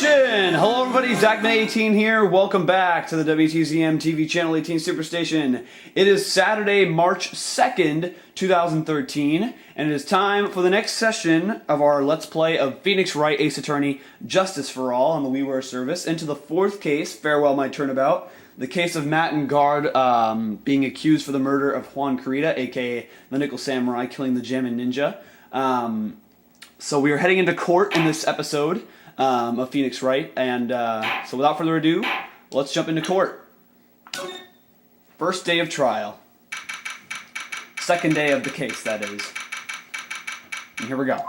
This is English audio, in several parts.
Action! Hello everybody, Zachman18 here. Welcome back to the WTZM TV channel 18 Superstation. It is Saturday, March 2nd, 2013, and it is time for the next session of our Let's Play of Phoenix Wright Ace Attorney Justice for All on the WiiWare service. Into the fourth case, Farewell My Turnabout, the case of Matt and Guard being accused for the murder of Juan Kurita, aka the Nickel Samurai, killing the Jammin' Ninja. So we are heading into court in this episode of Phoenix Wright, and so without further ado, let's jump into court. First day of trial. Second day of the case, that is. And here we go.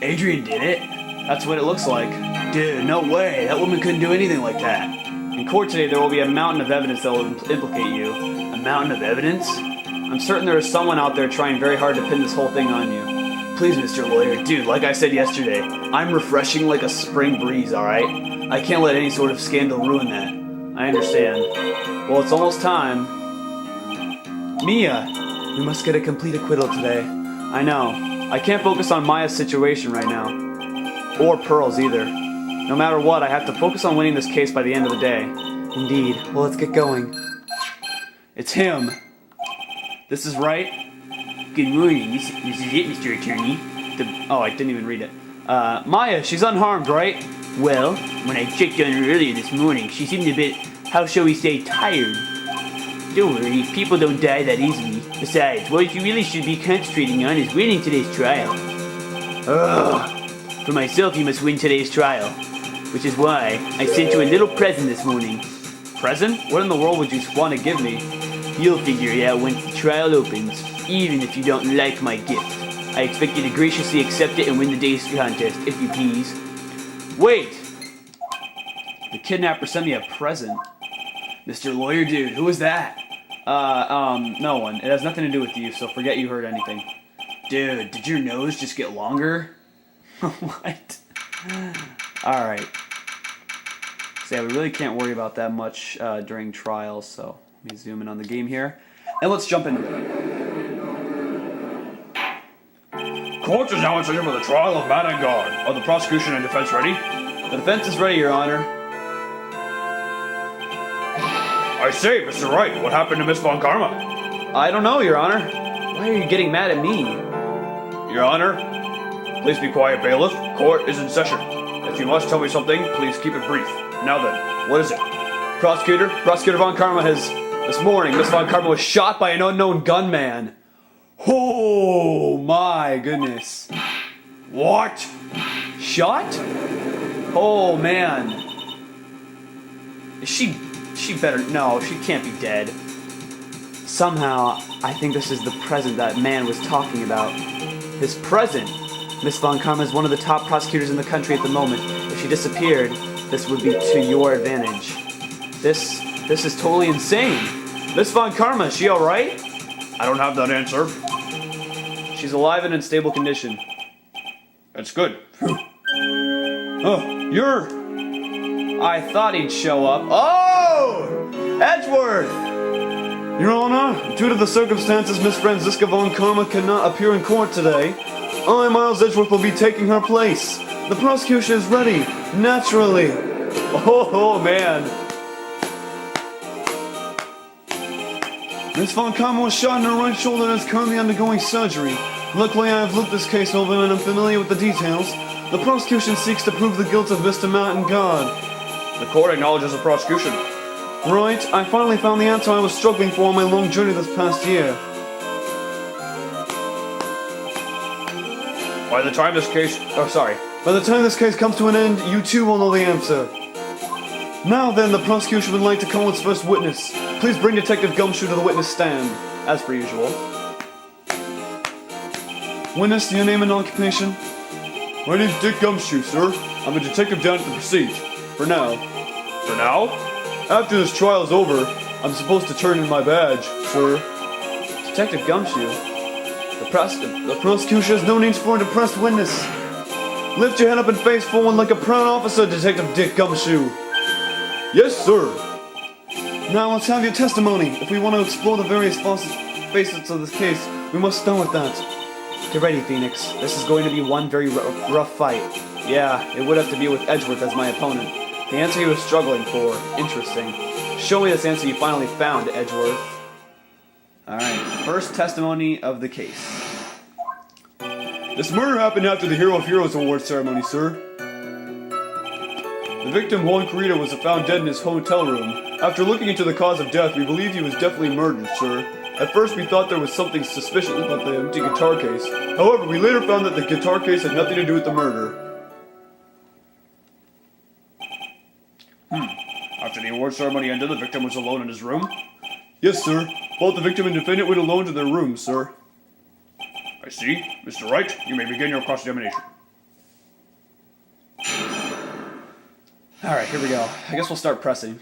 Adrian did it. That's what it looks like. Dude, no way. That woman couldn't do anything like that. In court today, there will be a mountain of evidence that will implicate you. A mountain of evidence? I'm certain there is someone out there trying very hard to pin this whole thing on you. Please, Mr. Lawyer. Dude, like I said yesterday, I'm refreshing like a spring breeze, alright? I can't let any sort of scandal ruin that. I understand. Well, it's almost time. Mia! We must get a complete acquittal today. I know. I can't focus on Maya's situation right now. Or Pearl's either. No matter what, I have to focus on winning this case by the end of the day. Indeed. Well, let's get going. It's him. This is Wright. Good morning, this is it, Mr. Attorney. Oh, I didn't even read it. Maya, she's unharmed, right? Well, when I checked on her earlier this morning, she seemed a bit, how shall we say, tired. Don't worry, people don't die that easily. Besides, what you really should be concentrating on is winning today's trial. Ugh. For myself, you must win today's trial. Which is why I sent you a little present this morning. Present? What in the world would you want to give me? You'll figure it out once the trial opens. Even if you don't like my gift, I expect you to graciously accept it and win the day's contest, if you please. Wait! The kidnapper sent me a present. Mr. Lawyer Dude, who is that? No one. It has nothing to do with you, so forget you heard anything. Dude, did your nose just get longer? What? Alright. So yeah, we really can't worry about that much during trials, so let me zoom in on the game here. And let's jump into it. Court is now in session for the trial of Matt and Guard. Are the prosecution and defense ready? The defense is ready, Your Honor. I say, Mr. Wright, what happened to Miss Von Karma? I don't know, Your Honor. Why are you getting mad at me? Your Honor, please be quiet, bailiff. Court is in session. If you must tell me something, please keep it brief. Now then, what is it? Prosecutor Von Karma has... This morning, Miss Von Karma was shot by an unknown gunman. Oh my goodness. What? Shot? Oh man. She better, no, she can't be dead. Somehow, I think this is the present that man was talking about. His present. Miss Von Karma is one of the top prosecutors in the country at the moment. If she disappeared, this would be to your advantage. This is totally insane. Miss Von Karma, is she alright? I don't have that answer. She's alive and in stable condition. That's good. I thought he'd show up. Oh! Edgeworth! Your Honor, due to the circumstances, Miss Franziska Von Karma cannot appear in court today. I, Miles Edgeworth, will be taking her place. The prosecution is ready, naturally. Oh man. Miss Von Karma was shot in her right shoulder and is currently undergoing surgery. Luckily, I have looked this case over and I'm familiar with the details. The prosecution seeks to prove the guilt of Mr. Matt and Guard. The court acknowledges the prosecution. Right, I finally found the answer I was struggling for on my long journey this past year. By the time this case comes to an end, you too will know the answer. Now then, the prosecution would like to call its first witness. Please bring Detective Gumshoe to the witness stand, as per usual. Witness, your name and occupation? My name's Dick Gumshoe, sir. I'm a detective down at the Prestige. For now. For now? After this trial is over, I'm supposed to turn in my badge, sir. Detective Gumshoe? The prosecution has no need for a depressed witness. Lift your head up and face forward like a proud officer, Detective Dick Gumshoe. Yes, sir. Now let's have your testimony. If we want to explore the various facets of this case, we must start with that. Get ready, Phoenix. This is going to be one very rough fight. Yeah, it would have to be with Edgeworth as my opponent. The answer he was struggling for. Interesting. Show me this answer you finally found, Edgeworth. Alright, first testimony of the case. This murder happened after the Hero of Heroes Award ceremony, sir. The victim, Juan Carita, was found dead in his hotel room. After looking into the cause of death, we believe he was definitely murdered, sir. At first, we thought there was something suspicious about the empty guitar case. However, we later found that the guitar case had nothing to do with the murder. After the award ceremony ended, the victim was alone in his room? Yes, sir. Both the victim and defendant went alone to their rooms, sir. I see. Mr. Wright, you may begin your cross-examination. Alright, here we go. I guess we'll start pressing.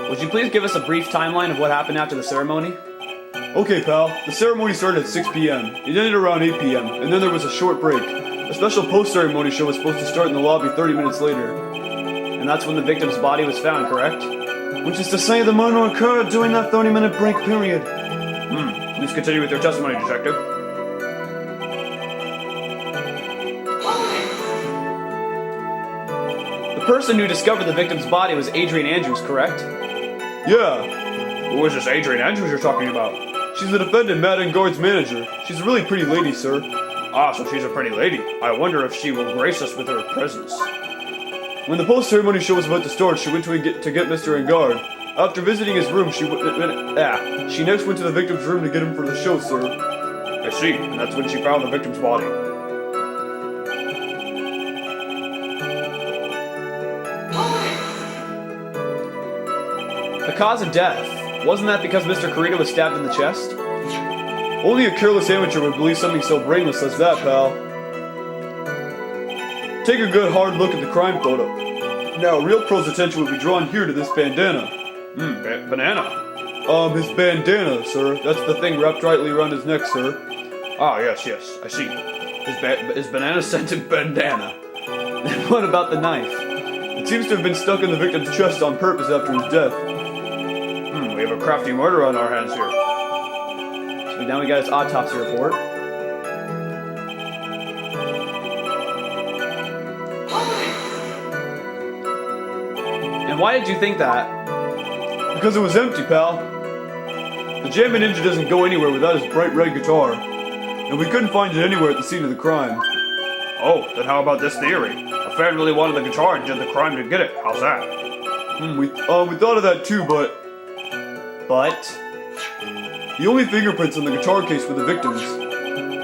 Would you please give us a brief timeline of what happened after the ceremony? Okay, pal. The ceremony started at 6 p.m. It ended around 8 p.m., and then there was a short break. A special post-ceremony show was supposed to start in the lobby 30 minutes later. And that's when the victim's body was found, correct? Which is to say the murder occurred during that 30-minute break period. Please continue with your testimony, detective. The person who discovered the victim's body was Adrian Andrews, correct? Yeah. Who is this Adrian Andrews you're talking about? She's the defendant, Madden Guard's manager. She's a really pretty lady, sir. Ah, so she's a pretty lady. I wonder if she will grace us with her presence. When the post-ceremony show was about to start, she went to get Mr. Engard. After visiting his room, she next went to the victim's room to get him for the show, sir. I see, and that's when she found the victim's body. The cause of death, wasn't that because Mr. Carita was stabbed in the chest? Only a careless amateur would believe something so brainless as that, pal. Take a good hard look at the crime photo. Now, real pro's attention would be drawn here to this bandana. Banana. His bandana, sir. That's the thing wrapped tightly around his neck, sir. Ah, yes, I see. His banana-scented bandana. And what about the knife? It seems to have been stuck in the victim's chest on purpose after his death. We have a crafty murder on our hands here. So now we got his autopsy report. And why did you think that? Because it was empty, pal. The Jammin' Ninja doesn't go anywhere without his bright red guitar. And we couldn't find it anywhere at the scene of the crime. Oh, then how about this theory? A fan really wanted the guitar and did the crime to get it. How's that? We thought of that too, but the only fingerprints on the guitar case were the victims.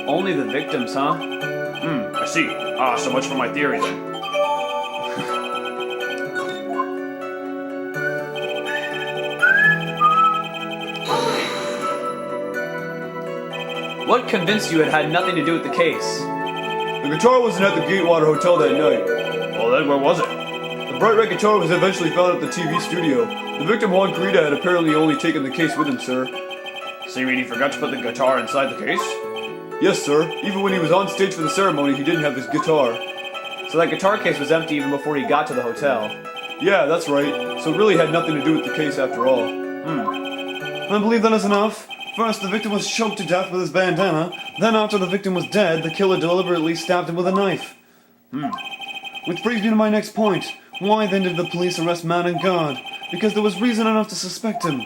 Only the victims, huh? I see. Ah, so much for my theory then. What convinced you it had nothing to do with the case? The guitar wasn't at the Gatewater Hotel that night. Well then, where was it? The bright red guitar was eventually found at the TV studio. The victim, Juan Carita, had apparently only taken the case with him, sir. So you mean he forgot to put the guitar inside the case? Yes, sir. Even when he was on stage for the ceremony, he didn't have his guitar. So that guitar case was empty even before he got to the hotel. Yeah, that's right. So it really had nothing to do with the case after all. I believe that is enough. First, the victim was choked to death with his bandana. Then, after the victim was dead, the killer deliberately stabbed him with a knife. Which brings me to my next point. Why then did the police arrest Madden Guard? Because there was reason enough to suspect him.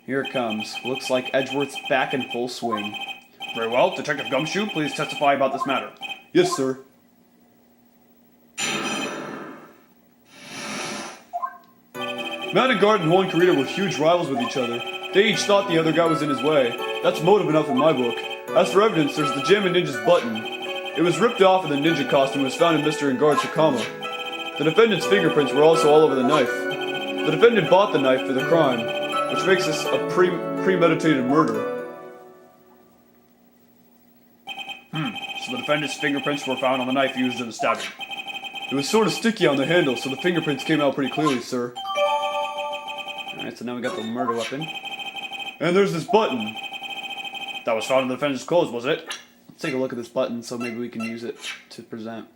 Here it comes. Looks like Edgeworth's back in full swing. Very well. Detective Gumshoe, please testify about this matter. Yes, sir. Madden Guard and Juan Carita were huge rivals with each other. They each thought the other guy was in his way. That's motive enough in my book. As for evidence, there's the Jammin' Ninja's button. It was ripped off and the ninja costume was found in Mr. Engard's Shikama. The defendant's fingerprints were also all over the knife. The defendant bought the knife for the crime, which makes this a premeditated murder. So the defendant's fingerprints were found on the knife used in the stabbing. It was sort of sticky on the handle, so the fingerprints came out pretty clearly, sir. Alright, so now we got the murder weapon. And there's this button. That was found in the defendant's clothes, was it? Let's take a look at this button so maybe we can use it to present.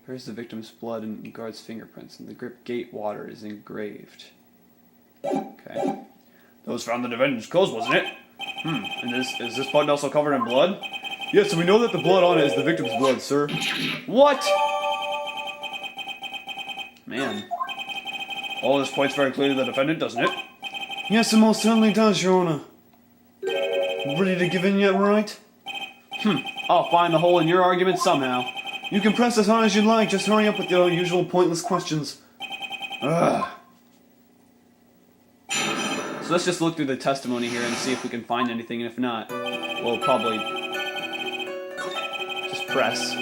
Here's the victim's blood and guard's fingerprints, and the grip gate water is engraved. Okay. That was found in the defendant's clothes, wasn't it? And is this button also covered in blood? Yes, and we know that the blood on it is the victim's blood, sir. What? Man. All this points very clearly to the defendant, doesn't it? Yes, it most certainly does, Your Honor. Ready to give in yet, Wright? I'll find the hole in your argument somehow. You can press as hard as you like, just hurry up with your usual pointless questions. Ugh. So let's just look through the testimony here and see if we can find anything, and if not, we'll probably just press.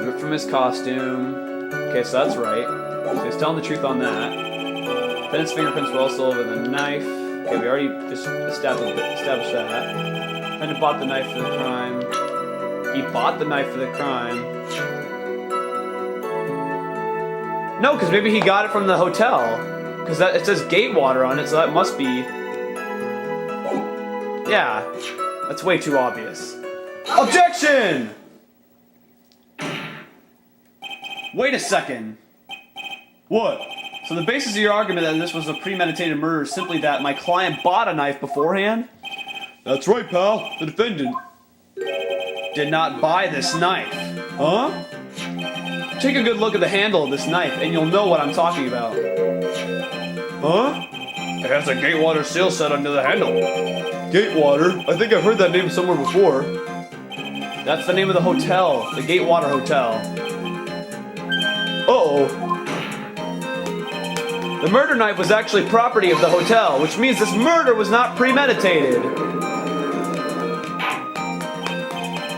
Ripped from his costume. Okay, so that's right. So he's telling the truth on that. Defendant's fingerprints were also over the knife. Okay, we already just established that. Defendant bought the knife for the crime. He bought the knife for the crime. No, because maybe he got it from the hotel. Because it says gate water on it, so that must be... Yeah, that's way too obvious. Objection! Wait a second. What? So the basis of your argument that this was a premeditated murder is simply that my client bought a knife beforehand? That's right, pal. The defendant. Did not buy this knife. Huh? Take a good look at the handle of this knife and you'll know what I'm talking about. Huh? It has a Gatewater seal set under the handle. Gatewater? I think I've heard that name somewhere before. That's the name of the hotel, the Gatewater Hotel. Uh-oh. The murder knife was actually property of the hotel, which means this murder was not premeditated.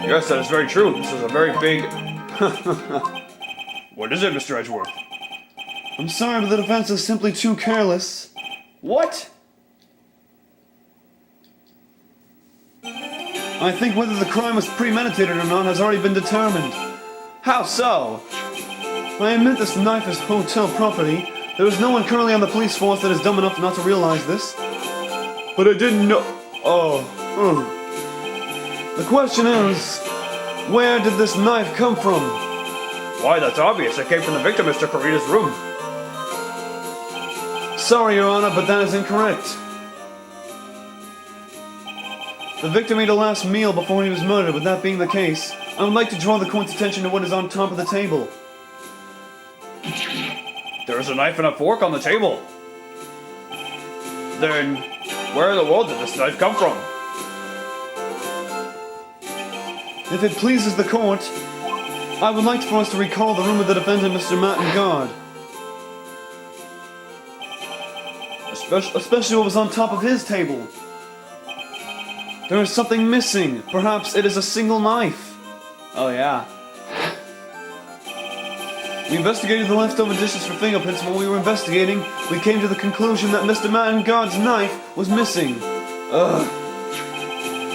Yes, that is very true. This is a very big... What is it, Mr. Edgeworth? I'm sorry, but the defense is simply too careless. What? I think whether the crime was premeditated or not has already been determined. How so? I admit this knife is hotel property. There is no one currently on the police force that is dumb enough not to realize this. But I didn't know... The question is, where did this knife come from? Why, that's obvious. It came from the victim, Mr. Carita's room. Sorry, Your Honor, but that is incorrect. The victim ate a last meal before he was murdered. With that being the case, I would like to draw the court's attention to what is on top of the table. There is a knife and a fork on the table. Then, where in the world did this knife come from? If it pleases the court, I would like for us to recall the room of the defendant, Mr. Martin Guard. Especially what was on top of his table. There is something missing. Perhaps it is a single knife. Oh yeah. We investigated the leftover dishes for fingerprints. While we were investigating, we came to the conclusion that Mr. Martin Guard's knife was missing.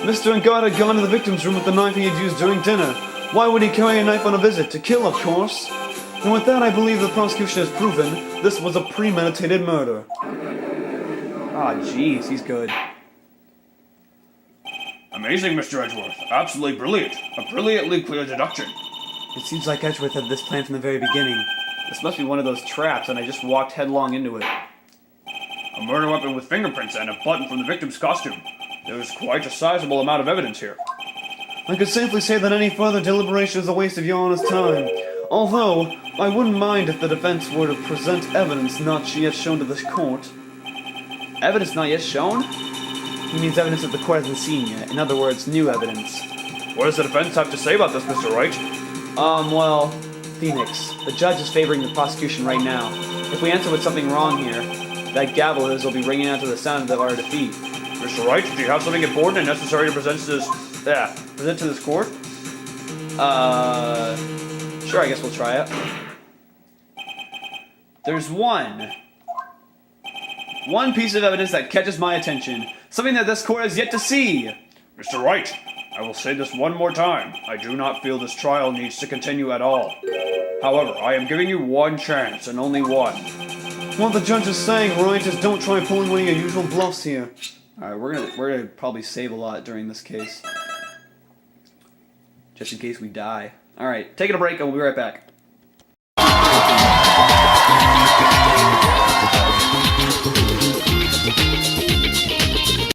Mr. Guard had gone to the victim's room with the knife he had used during dinner. Why would he carry a knife on a visit? To kill, of course. And with that, I believe the prosecution has proven this was a premeditated murder. Ah, jeez, he's good. Amazing, Mr. Edgeworth. Absolutely brilliant. A brilliantly clear deduction. It seems like Edgeworth had this plan from the very beginning. This must be one of those traps, and I just walked headlong into it. A murder weapon with fingerprints and a button from the victim's costume. There is quite a sizable amount of evidence here. I could safely say that any further deliberation is a waste of Your Honor's time. Although, I wouldn't mind if the defense were to present evidence not yet shown to this court. Evidence not yet shown? He means evidence that the court hasn't seen yet. In other words, new evidence. What does the defense have to say about this, Mr. Wright? Well, Phoenix, the judge is favoring the prosecution right now. If we answer with something wrong here, that gavel of his will be ringing out to the sound of our defeat. Mr. Wright, do you have something important and necessary to present to this court? Sure, I guess we'll try it. There's one piece of evidence that catches my attention. Something that this court has yet to see. Mr. Wright, I will say this one more time. I do not feel this trial needs to continue at all. However, I am giving you one chance, and only one. What the judge is saying, Wright, is don't try pulling one of your usual bluffs here. Alright, we're gonna probably save a lot during this case. Just in case we die. Alright, taking a break and we'll be right back.